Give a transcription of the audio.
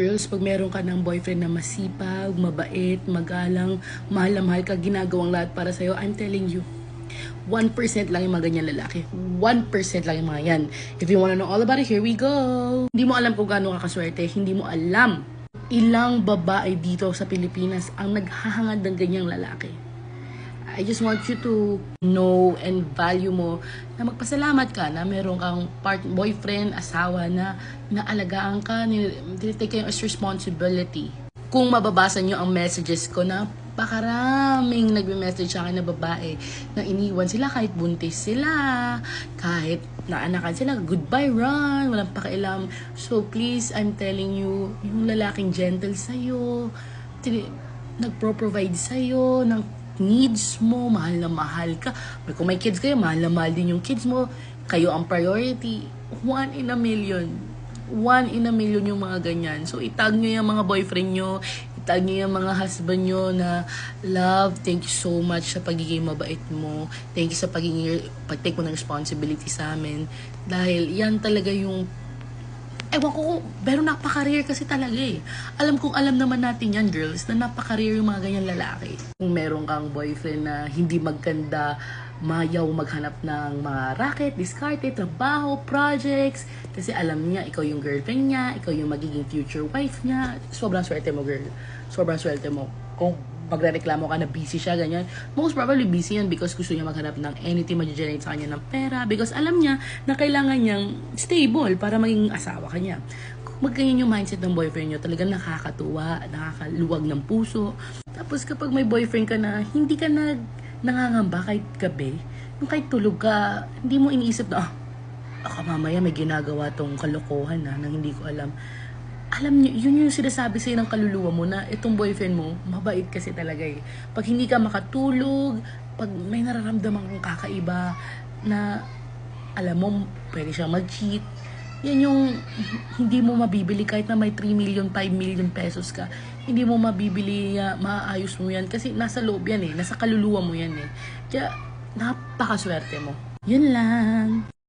Girls, pag meron ka ng boyfriend na masipag, mabait, magalang, mahal na mahal ka, ginagawang lahat para sa'yo, I'm telling you, 1% lang yung mga ganyan lalaki. 1% lang yung mga yan. If you wanna know all about it, here we go. Hindi mo alam kung gaano ka kaswerte. Hindi mo alam ilang babae dito sa Pilipinas ang naghahangad ng ganyang lalaki. I just want you to know and value mo na magpasalamat ka na meron kang boyfriend, asawa na naalagaan ka, tinitake ka yung as responsibility. Kung mababasa nyo ang messages ko na pakaraming nagme-message sa akin na babae na iniwan sila kahit buntis sila, kahit naanakan sila, goodbye run, walang pakialam. So please, I'm telling you, yung lalaking gentle sa'yo, nagpro-provide sa'yo ng needs mo, mahal na mahal ka. Kung may kids kayo, mahal na mahal din yung kids mo. Kayo ang priority. 1 in a million. 1 in a million yung mga ganyan. So, itag nyo yung mga boyfriend nyo, itag nyo yung mga husband nyo na, love, thank you so much sa pagiging mabait mo. Thank you sa pag-take mo ng responsibility sa amin. Dahil yan talaga yung ewan ko, pero napaka-rare kasi talaga eh. Alam naman natin yan, girls, na napaka-rare yung mga ganyan lalaki. Kung meron kang boyfriend na hindi maganda, mayaw maghanap ng mga racket, diskarte, trabaho, projects, kasi alam niya, ikaw yung girlfriend niya, ikaw yung magiging future wife niya, sobrang swerte mo, girl. Sobrang swerte mo. Kung magrereklamo ka na busy siya, ganyan, most probably busy yan because gusto niya maghanap ng anything mag-generate sa kanya ng pera because alam niya na kailangan niyang stable para maging asawa ka niya. Kung magganyan yung mindset ng boyfriend niyo, talagang nakakatuwa, nakakaluwag ng puso. Tapos kapag may boyfriend ka na hindi ka nangangamba kahit gabi, yung kahit tulog ka, hindi mo iniisip na, mamaya may ginagawa tong kalokohan nang hindi ko alam. Alam niyo, yun yung sinasabi sa'yo ng kaluluwa mo na itong boyfriend mo, mabait kasi talaga eh. Pag hindi ka makatulog, pag may nararamdaman kang kakaiba na alam mo, pwede siyang mag-cheat, yan yung hindi mo mabibili kahit na may 3 million, 5 million pesos ka. Hindi mo mabibili, maayos mo yan kasi nasa loob yan eh, nasa kaluluwa mo yan eh. Kaya napakaswerte mo. Yun lang.